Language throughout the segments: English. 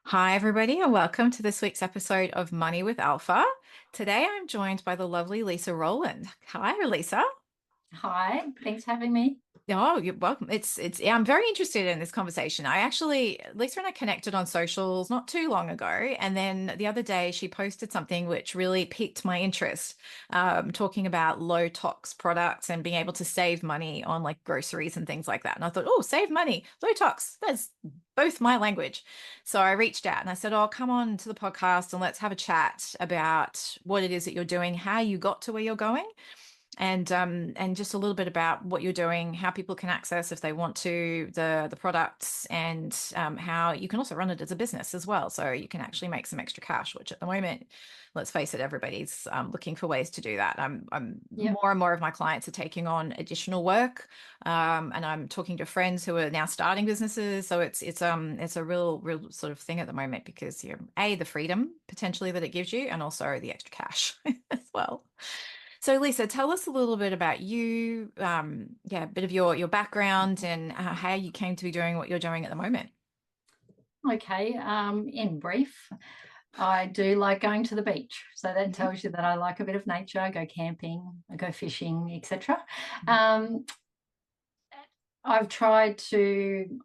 Hi, everybody, and welcome to this week's episode of Money with Alpha. Today, I'm joined by the lovely Lisa Rowland. Hi, Lisa. Hi, thanks for having me. Oh, you're welcome. Yeah, I'm very interested in this conversation. Lisa and I connected on socials not too long ago. And then the other day, she posted something which really piqued my interest, talking about low tox products and being able to save money on like groceries and things like that. And I thought, oh, save money, low tox. That's both my language. So I reached out and I said, oh, come on to the podcast and let's have a chat about what it is that you're doing, how you got to where you're going and just a little bit about what you're doing, how people can access if they want to the products, and how you can also run it as a business as well, so you can actually make some extra cash. Which at the moment, let's face it, everybody's looking for ways to do that. I'm Yep. more and more of my clients are taking on additional work, and I'm talking to friends who are now starting businesses. So it's a real sort of thing at the moment because you're the freedom potentially that it gives you, and also the extra cash as well. So, Lisa, tell us a little bit about you, a bit of your background and how you came to be doing what you're doing at the moment. Okay. In brief, I do like going to the beach. So that Mhm. tells you that I like a bit of nature. I go camping, I go fishing, etc. Mhm. Um, I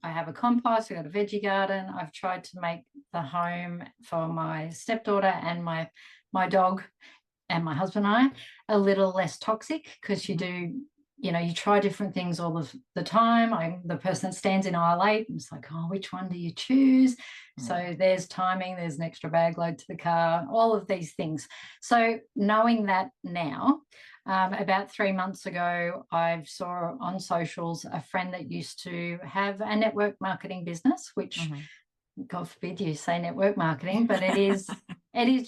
have a compost, I've got a veggie garden. I've tried to make the home for my stepdaughter and my dog and my husband and I a little less toxic because you try different things all of the time. I'm the person that stands in aisle 8 and it's like, oh, which one do you choose? Mm. So there's timing, there's an extra bag load to the car, all of these things. So knowing that now, about 3 months ago, I saw on socials a friend that used to have a network marketing business, which Mhm. God forbid you say network marketing, but it is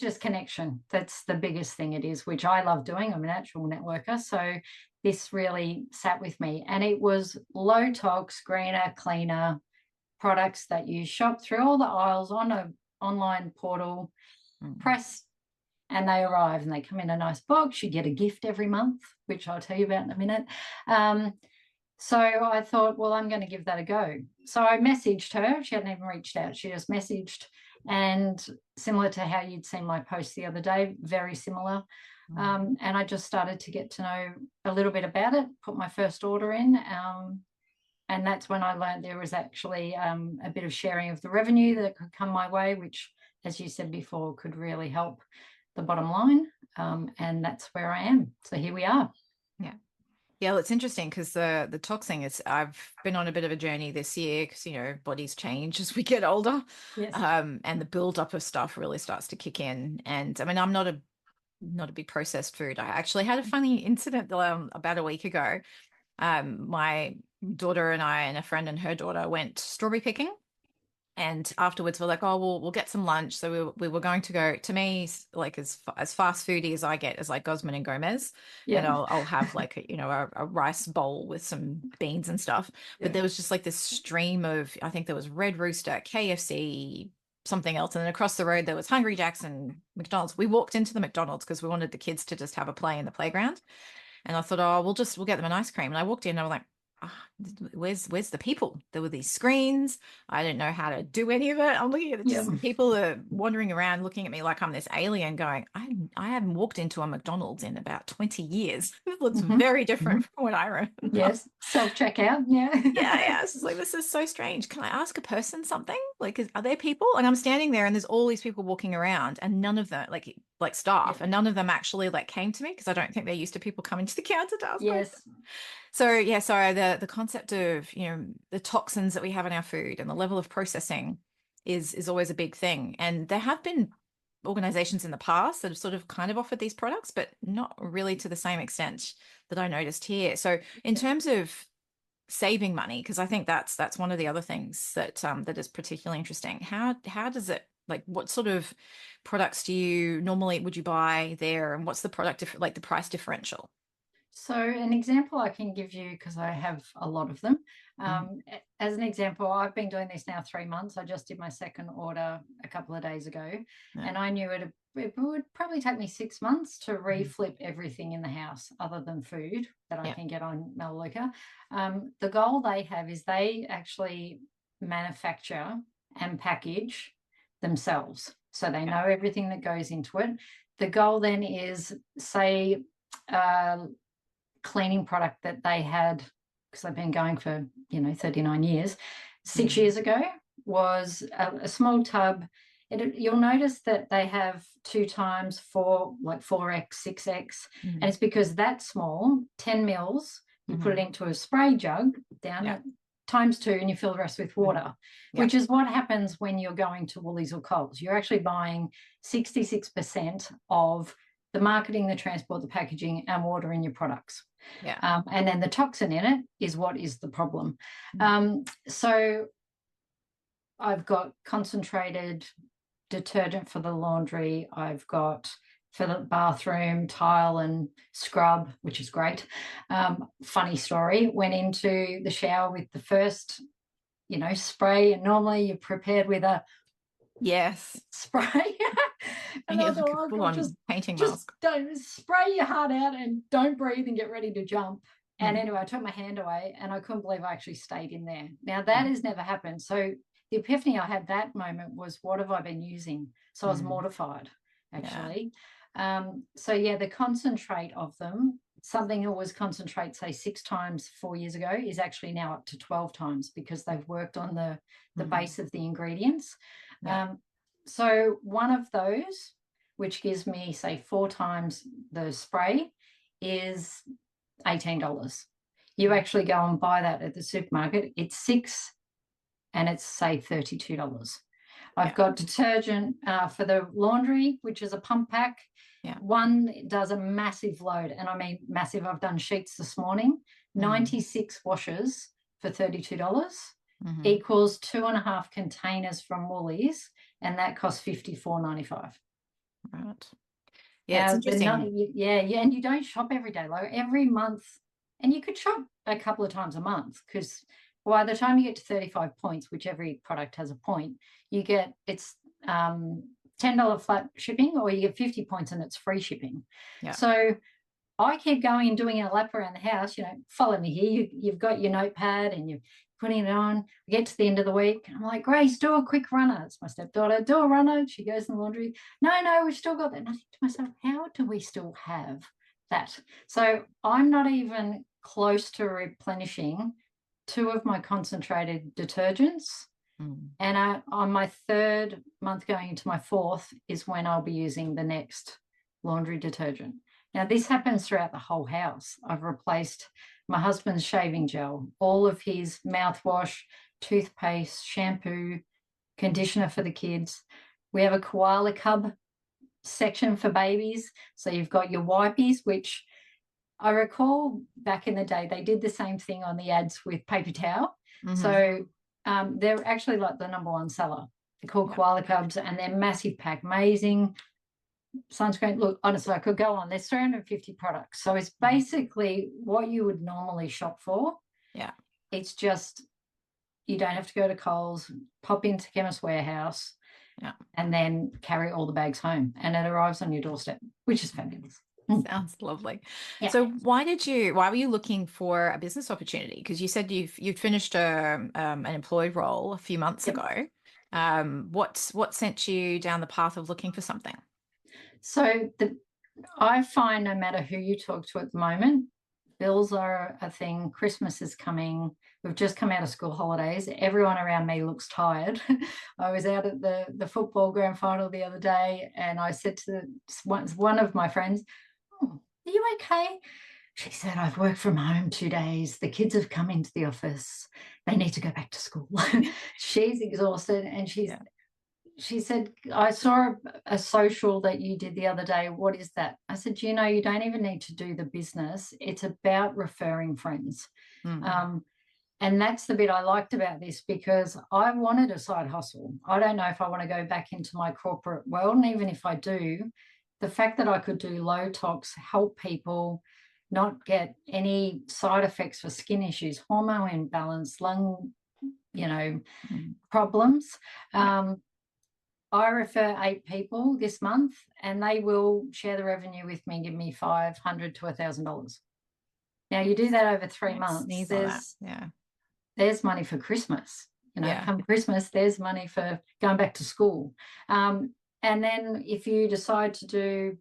just connection. That's the biggest thing it is, which I love doing. I'm a natural networker. So this really sat with me. And it was low tox, greener, cleaner products that you shop through all the aisles on a online portal, Mm. press, and they arrive and they come in a nice box. You get a gift every month, which I'll tell you about in a minute. Um, so I thought, well, I'm going to give that a go. So I messaged her. She hadn't even reached out. She just messaged. And similar to how you'd seen my post the other day, very similar. Mm. And I just started to get to know a little bit about it, put my first order in. And that's when I learned there was actually a bit of sharing of the revenue that could come my way, which, as you said before, could really help the bottom line. And that's where I am. So here we are. Yeah. Yeah, well, it's interesting because the toxing is I've been on a bit of a journey this year because bodies change as we get older, Yes. and the buildup of stuff really starts to kick in. And I mean, I'm not a big processed food. I actually had a funny incident about a week ago. My daughter and I and a friend and her daughter went strawberry picking. And afterwards, we're like, oh, we'll get some lunch. So we were going to go, to me, like as fast foodie as I get is like Gosman and Gomez. And Yeah. I'll have like, a rice bowl with some beans and stuff. But Yeah. there was just like this stream of, I think there was Red Rooster, KFC, something else. And then across the road, there was Hungry Jack's and McDonald's. We walked into the McDonald's because we wanted the kids to just have a play in the playground. And I thought, oh, we'll get them an ice cream. And I walked in and I was like, where's the people? There were these screens. I didn't know how to do any of it. I'm looking at it, Yeah. just people are wandering around looking at me like I'm this alien going, I haven't walked into a McDonald's in about 20 years. It looks Hmm. very different from what I remember. Yes. Self checkout. Yeah. Yeah. It's just like, this is so strange. Can I ask a person something? Like, are there people? And I'm standing there and there's all these people walking around and none of them, like staff, Yeah. and none of them actually like came to me because I don't think they're used to people coming to the counter to ask questions. Yes. So yeah, sorry, the concept of, the toxins that we have in our food and the level of processing is always a big thing. And there have been organizations in the past that have sort of kind of offered these products, but not really to the same extent that I noticed here. So in Yeah. terms of saving money, because I think that's one of the other things that is particularly interesting. How does it, like, what sort of products do you normally would you buy there, and what's the like the price differential? So, an example I can give you, because I have a lot of them. Mm. As an example, I've been doing this now 3 months. I just did my second order a couple of days ago, Yeah. and I knew it would probably take me 6 months to Mhm. reflip everything in the house other than food that I Yeah. can get on Melaleuca. The goal they have is they actually manufacture and package themselves. So they know everything that goes into it. The goal then is, say, cleaning product that they had, because they've been going for 39 years, 6 years ago, was a small tub. You'll notice that they have 2 times 4, like 4x, 6x, and it's because that small, 10 mils, you put it into a spray jug down at times 2, and you fill the rest with water, which is what happens when you're going to Woolies or Coles. You're actually buying 66% of the marketing, the transport, the packaging, and water in your products. And then the toxin in it is what is the problem. So I've got concentrated detergent for the laundry. I've got for the bathroom, tile and scrub, which is great. Funny story, went into the shower with the first, spray, and normally you're prepared with a spray. And I thought, full on painting mask. Don't spray your heart out and don't breathe and get ready to jump. And anyway, I took my hand away and I couldn't believe I actually stayed in there. Now that has never happened. So the epiphany I had that moment was, what have I been using? So I was mortified, actually. The concentrate of them, something that was concentrate, say 6 times 4 years ago, is actually now up to 12 times because they've worked on the base of the ingredients. So one of those, which gives me, say, 4 times the spray, is $18. You actually go and buy that at the supermarket. It's 6 and it's, say, $32. I've got detergent for the laundry, which is a pump pack. One does a massive load, and I mean massive. I've done sheets this morning. 96 washes for $32 equals 2.5 containers from Woolies, and that costs $54.95. Right. Yeah, it's interesting. And you don't shop every day, like every month, and you could shop a couple of times a month, because by the time you get to 35 points, which every product has a point, you get it's $10 flat shipping, or you get 50 points and it's free shipping. So I keep going and doing a lap around the house. Follow me here. You've got your notepad and you're putting it on. We get to the end of the week, and I'm like, Grace, do a quick runner. It's my stepdaughter. Do a runner. She goes in the laundry. No, we've still got that. And I think to myself, how do we still have that? So I'm not even close to replenishing 2 of my concentrated detergents. And on my 3rd month, going into my 4th, is when I'll be using the next laundry detergent. Now, this happens throughout the whole house. I've replaced my husband's shaving gel, all of his mouthwash, toothpaste, shampoo, conditioner for the kids. We have a koala cub section for babies. So you've got your wipies, which I recall back in the day, they did the same thing on the ads with paper towel. So they're actually like the #1 seller. They're called koala cubs, and they're massive pack, amazing sunscreen. Look, honestly, I could go on. There's 350 products. So it's basically what you would normally shop for. It's just you don't have to go to Coles, pop into Chemist Warehouse, and then carry all the bags home, and it arrives on your doorstep, which is fabulous. Sounds lovely. So why were you looking for a business opportunity? Because you said you'd finished an employed role a few months ago. What sent you down the path of looking for something? So I find no matter who you talk to at the moment, bills are a thing. Christmas is coming. We've just come out of school holidays. Everyone around me looks tired. I was out at the football grand final the other day, and I said to one of my friends, "Oh, are you okay?" She said, "I've worked from home 2 days. The kids have come into the office. They need to go back to school." She's exhausted, and she said, "I saw a social that you did the other day. What is that?" I said, you don't even need to do the business. It's about referring friends. And that's the bit I liked about this, because I wanted a side hustle. I don't know if I want to go back into my corporate world. And even if I do, the fact that I could do low tox, help people not get any side effects for skin issues, hormone imbalance, lung, problems. I refer 8 people this month, and they will share the revenue with me, give me $500 to $1,000. Now you do that over 3 months. There's money for Christmas. Yeah. come Christmas, there's money for going back to school. And then if you decide to do,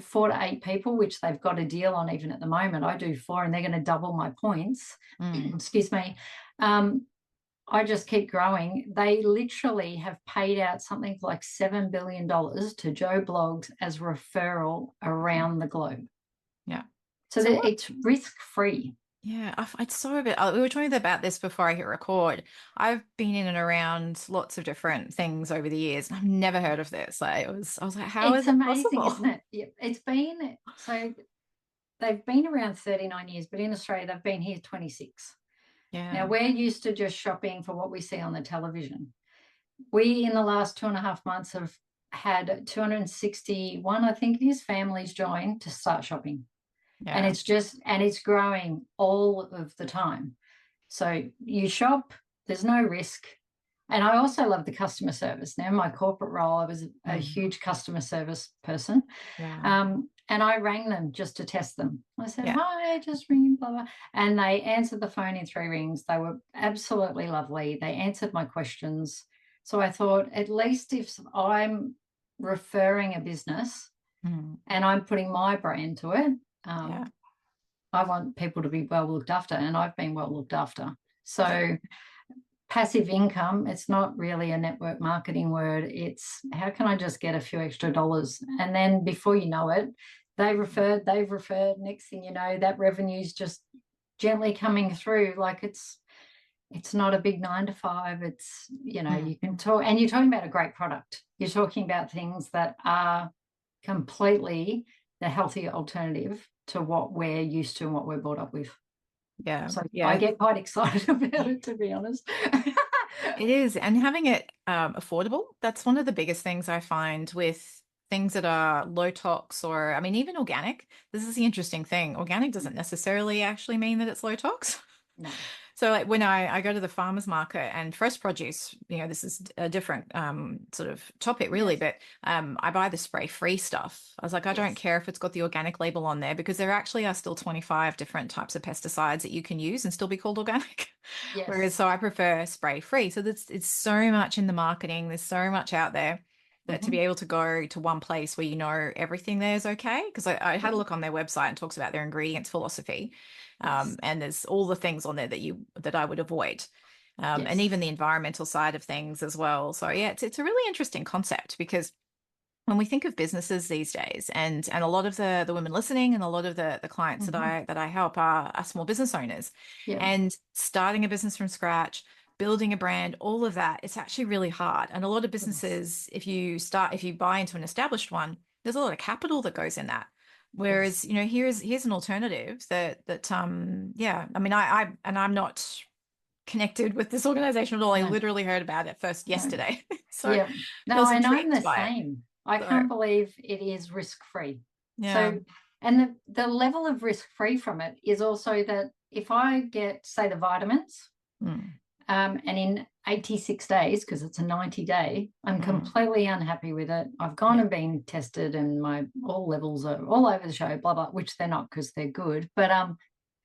4 to 8 people, which they've got a deal on even at the moment, I do 4 and they're going to double my points. Excuse me. I just keep growing. They literally have paid out something like $7 billion to Joe Blogs as referral around the globe. Yeah. So that it's risk-free. Yeah, it's so a bit. We were talking about this before I hit record. I've been in and around lots of different things over the years, and I've never heard of this. Like, I was like, how is It's it amazing, possible? isn't it? Yeah, it's been so they've been around 39 years, but in Australia they've been here 26. Now Yeah, we're used to just shopping for what we see on the television. We in the last 2.5 months have had 261, I think it is, families join to start shopping. And yeah, it's growing all of the time. So you shop, there's no risk. And I also love the customer service. Now, in my corporate role, I was a huge customer service person. yeah, And I rang them just to test them. I said, yeah, hi, just ringing, blah, blah. And they answered the phone in 3 rings. They were absolutely lovely. They answered my questions. So I thought, at least if I'm referring a business and I'm putting my brand to it, yeah, I want people to be well looked after, and I've been well looked after. So passive income, it's not really a network marketing word. It's how can I just get a few extra dollars? And then before you know it, they've referred. Next thing you know, that revenue's just gently coming through. Like it's not a big 9 to 5. It's, you can talk, and you're talking about a great product. You're talking about things that are completely the healthy alternative to what we're used to and what we're brought up with. yeah, So I yeah. get quite excited about it, to be honest. It is, and having it affordable. That's one of the biggest things I find with things that are low tox, or I mean, even organic. This is the interesting thing. Organic doesn't necessarily actually mean that it's low tox. No. So like when I go to the farmers market and fresh produce, this is a different sort of topic really, Yes. but I buy the spray-free stuff. I was like, I don't Yes. care if it's got the organic label on there because there actually are still 25 different types of pesticides that you can use and still be called organic. Whereas Yes. so I prefer spray-free. So it's so much in the marketing, there's so much out there that to be Mm-hmm. able to go to one place where you know everything there is okay. Because I had a look on their website and talks about their ingredients philosophy. Yes. And there's all the things on there that I would avoid. And Yes. even the environmental side of things as well. So yeah, it's a really interesting concept because when we think of businesses these days, and a lot of the women listening and a lot of the clients Mm-hmm. that I help are small business owners, Yeah. and starting a business from scratch, building a brand, all of that, it's actually really hard. And a lot of Yes. businesses, if you buy into an established one, there's a lot of capital that goes in that. Yes. Whereas, here's an alternative yeah, I mean, I'm not connected with this organization at all. I No. literally heard about it first No. yesterday. So Yeah. I No, was and I'm the intrigued by it. same. I So can't believe it is risk-free. yeah. So, and the level of risk-free from it is also that if I get, say, the vitamins, Mm, and in 86 days, because it's a 90-day, I'm mm, completely unhappy with it. I've gone yeah. and been tested and my all levels are all over the show, blah, blah, which they're not because they're good, but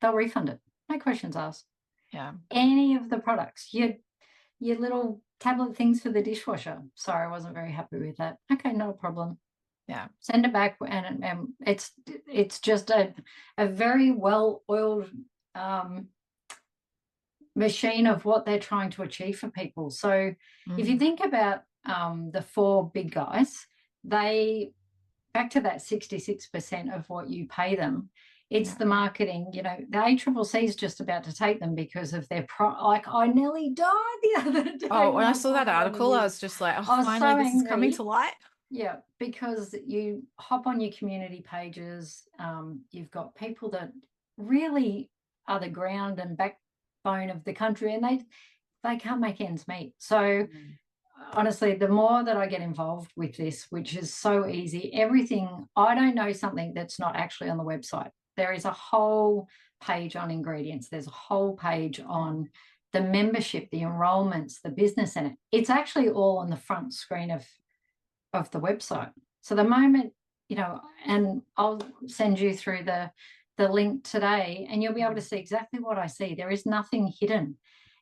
they'll refund it. No questions asked. Yeah. Any of the products, your little tablet things for the dishwasher. Sorry, I wasn't very happy with that. Okay, no problem. Yeah. Send it back, and it's just a very well oiled machine of what they're trying to achieve for people. So if you Mm, think about the 4 big guys, they back to that 66% of what you pay them. It's yeah. the marketing. The ACCC is just about to take them because of their like I nearly died the other day Oh, when when I I saw that found it on the article, I news. was just like, oh, I was finally, so this is coming to angry. light. Yeah, because you hop on your community pages, you've got people that really are the ground and backbone of the country, and they can't make ends meet. So Mm, honestly, the more that I get involved with this, which is so easy, everything, I don't know something that's not actually on the website. There is a whole page on ingredients. There's a whole page on the membership, the enrollments, the business in it. It's actually all on the front screen of the website. So the moment, and I'll send you through the link today and you'll be able to see exactly what I see. There is nothing hidden.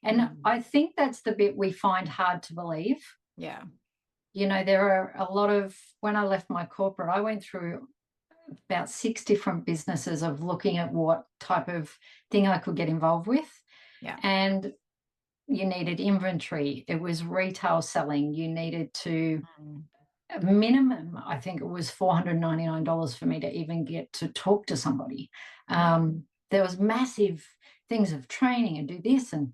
And I think that's the bit we find hard to believe. Yeah. There are a lot of, when I left my corporate, I went through about 6 different businesses of looking at what type of thing I could get involved with. Yeah. And you needed inventory. It was retail selling. You needed to, a minimum, I think it was $499 for me to even get to talk to somebody. There was massive things of training and do this. And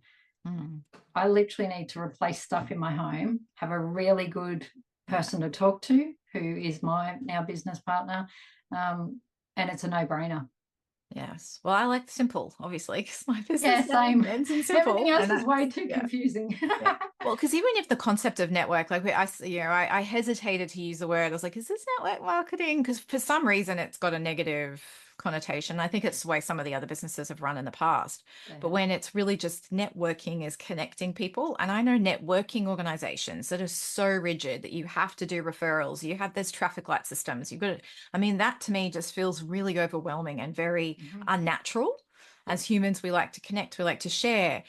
I literally need to replace stuff in my home, have a really good person to talk to who is my now business partner. And it's a no-brainer. Yes. Well, I like simple, obviously, because my business Same. ends in simple. Everything else is way too confusing. Yeah. Well, because even if the concept of network, like I hesitated to use the word. I was like, is this network marketing? Because for some reason it's got a negative connotation. I think it's the way some of the other businesses have run in the past. But when it's really just networking is connecting people. And I know networking organizations that are so rigid that you have to do referrals. You have this traffic light systems. You've got to, I mean, that to me just feels really overwhelming and very unnatural. As humans, we like to connect, we like to share,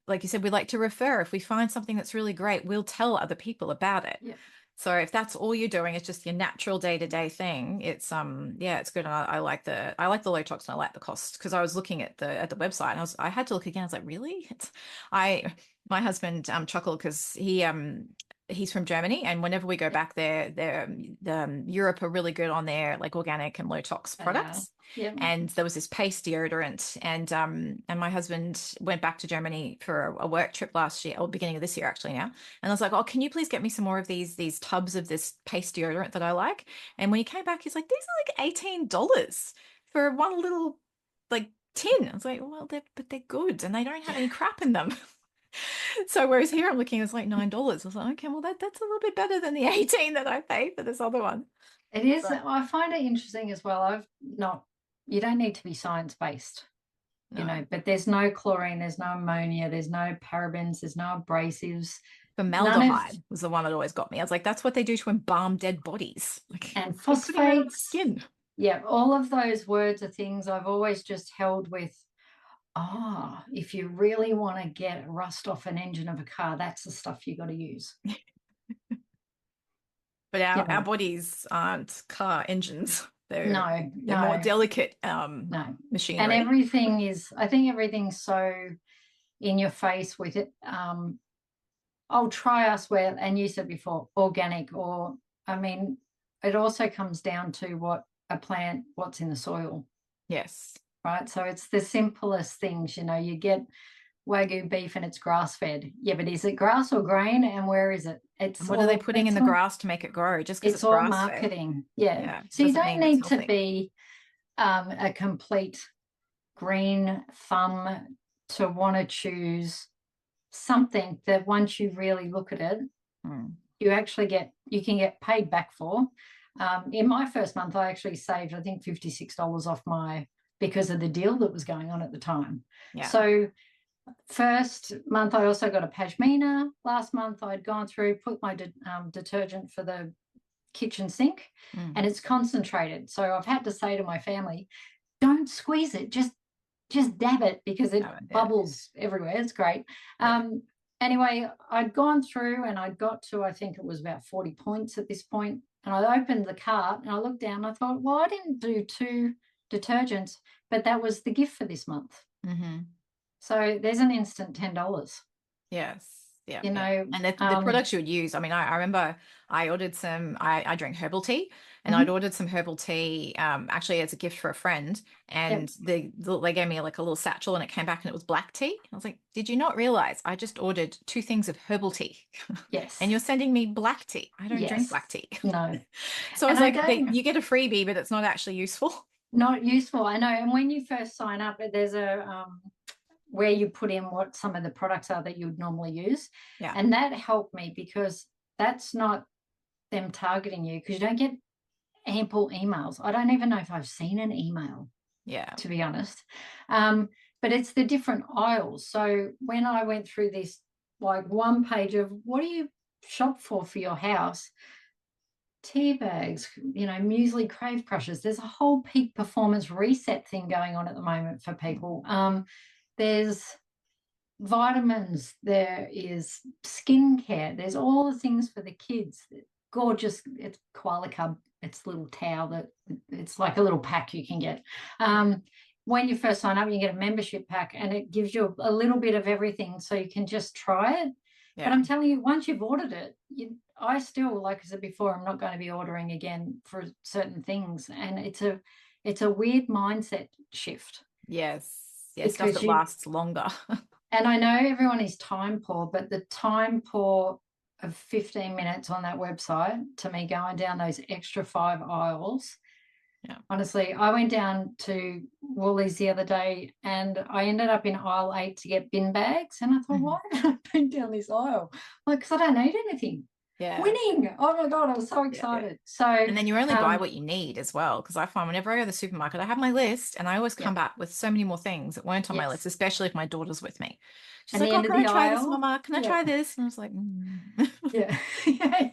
like you said, we like to refer. If we find something that's really great, we'll tell other people about it. Yeah. So if that's all you're doing, it's just your natural day-to-day thing. It's it's good. And I like the low tox and I like the cost, because I was looking at the website and I had to look again. I was like, really? My husband chuckled because he's from Germany, and whenever we go back there, Europe are really good on their like organic and low tox products. Yeah. And there was this paste deodorant, and my husband went back to Germany for a work trip last year, or beginning of this year actually now. And I was like, oh, can you please get me some more of these tubs of this paste deodorant that I like? And when he came back, he's like, these are like $18 for one little like tin. I was like, well, they're good and they don't have any crap in them. So whereas here I'm looking, it's like $9. I was like, okay, well that's a little bit better than the 18 that I paid for this other one. It is. But I find it interesting as well. You don't need to be science-based, but there's no chlorine, there's no ammonia, there's no parabens, there's no abrasives. Formaldehyde was the one that always got me. I was like, that's what they do to embalm dead bodies. Like, and phosphates. Skin. Yeah, all of those words are things I've always just held with. If you really want to get rust off an engine of a car, that's the stuff you got to use. But our bodies aren't car engines. They're no. more delicate machinery. And I think everything's so in your face with it. I'll try us where, and you said before, organic, it also comes down to what's in the soil. Yes. Right. So it's the simplest things, you get Wagyu beef and it's grass fed. Yeah, but is it grass or grain, and where is it? What are they putting in the grass to make it grow? Just because it's all marketing. Yeah. So you don't need to be a complete green thumb to want to choose something that once you really look at it, you can get paid back for. In my first month, I actually saved, I think, $56 off because of the deal that was going on at the time. Yeah. So first month, I also got a pashmina. Last month, I'd gone through, put my detergent for the kitchen sink, and it's concentrated. So I've had to say to my family, don't squeeze it, just dab it, because it bubbles everywhere. It's great. Anyway, I'd gone through and I'd got to, I think it was about 40 points at this point. And I opened the cart and I looked down and I thought, well, I didn't do 2 detergents, but that was the gift for this month. So there's an instant $10. Yes. Yeah. And the products you would use. I mean, I remember I ordered some, I drink herbal tea, and I'd ordered some herbal tea actually as a gift for a friend, and they gave me like a little satchel, and it came back and it was black tea. I was like, did you not realize I just ordered 2 things of herbal tea? Yes. And you're sending me black tea. I don't drink black tea. No. So I was like, you get a freebie, but it's not actually useful. Not useful, I know. And when you first sign up, there's a where you put in what some of the products are that you would normally use. Yeah. And that helped me, because that's not them targeting you, because you don't get ample emails. I don't even know if I've seen an email, to be honest. But it's the different aisles. So when I went through this, like, one page of what do you shop for your house? Tea bags, muesli crave crushers. There's a whole peak performance reset thing going on at the moment for people. There's vitamins, there is skincare, there's all the things for the kids. Gorgeous. It's koala cub. It's a little towel that it's like a little pack you can get. When you first sign up, you get a membership pack and it gives you a little bit of everything so you can just try it. But Yeah. I'm telling you, once you've ordered it, I still, like I said before, I'm not going to be ordering again for certain things. And it's a weird mindset shift Yes. Yeah. Stuff because that you, lasts longer. and I know everyone is time poor, but the time poor of 15 minutes on that website to me going down those extra 5 aisles. Yeah. Honestly, I went down to Woolies the other day and I ended up in aisle 8 to get bin bags. And I thought, Mhm. why did I bring down this aisle? Like, because I don't need anything. Yeah. Winning. Oh my God, I was so Yeah. Yeah. excited. So, And then you only buy um, what you need as well. Because I find whenever I go to the supermarket, I have my list and I always yeah, come back with so many more things that weren't on my list, yes. especially if my daughter's with me. She's And the like, oh, end of can I the try this, aisle. Mama? Can I Yeah. try this? And I was like, Yeah, yeah,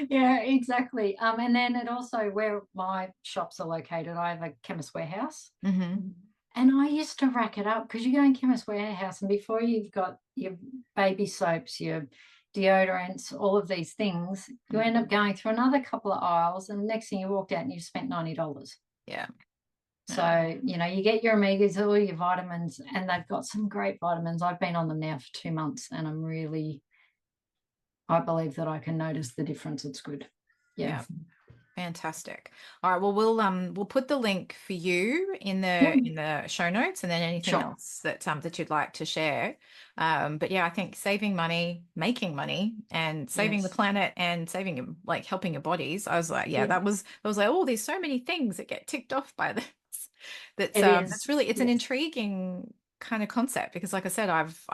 yeah, exactly. And then it also where my shops are located, I have a Chemist Warehouse, hmm and I used to rack it up because you go in Chemist Warehouse, and before you've got your baby soaps, your deodorants, all of these things, you end up going through another couple of aisles, and next thing you walked out and you spent $90. Yeah. Yeah. So, you get your omegas, all your vitamins, and they've got some great vitamins. I've been on them now for 2 months, and I believe that I can notice the difference. It's good. Yeah. Yeah. Fantastic. All right. Well, we'll put the link for you in Yeah. the show notes, and then anything Sure. else that you'd like to share. But yeah, I think saving money, making money, and saving the Yes. planet and saving like helping your bodies. I was like, yeah, Yeah. that was like, oh, there's so many things that get ticked off by this. It That's is. really it's an Yes. intriguing kind of concept because like I said, I've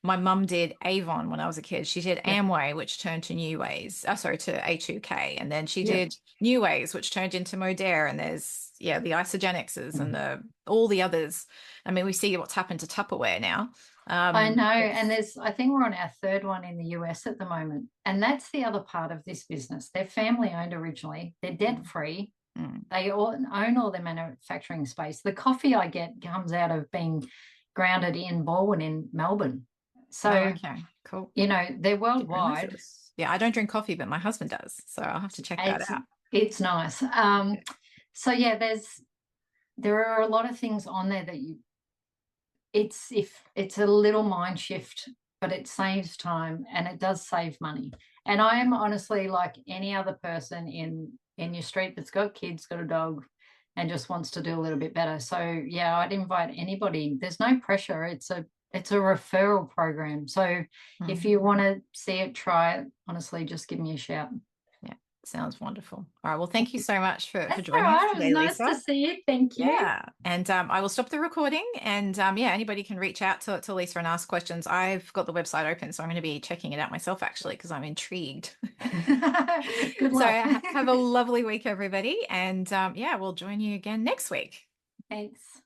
my mum did Avon when I was a kid. She did Yep. Amway, which turned to New Ways. Sorry, to A2K. And then she Yep. did New Ways, which turned into Modere. And there's, yeah, the Isagenixes and the all the others. I mean, we see what's happened to Tupperware now. I know. And It's I think we're on our third one in the US at the moment. And that's the other part of this business. They're family owned originally, they're debt free. mm, They all own all their manufacturing space. The coffee I get comes out of being grounded in Balwyn in Melbourne. oh, So, okay, cool. they're Didn't realize it worldwide. was. Yeah, I don't drink coffee, but my husband does. So I'll have to check that It's out. it's nice. So yeah, there are a lot of things on there that if it's a little mind shift, but it saves time and it does save money. And I am honestly like any other person in your street that's got kids, got a dog, and just wants to do a little bit better. So yeah, I'd invite anybody. There's no pressure. It's a referral program. So if Mm. you want to see it, try it. Honestly, just give me a shout. Yeah, sounds wonderful. All right. Well, thank you so much for That's all joining us right. It was today, nice to Lisa. see you. Thank you. Yeah. And I will stop the recording. And yeah, anybody can reach out to Lisa and ask questions. I've got the website open, so I'm going to be checking it out myself actually because I'm intrigued. Good So luck. have a lovely week, everybody. And yeah, we'll join you again next week. Thanks.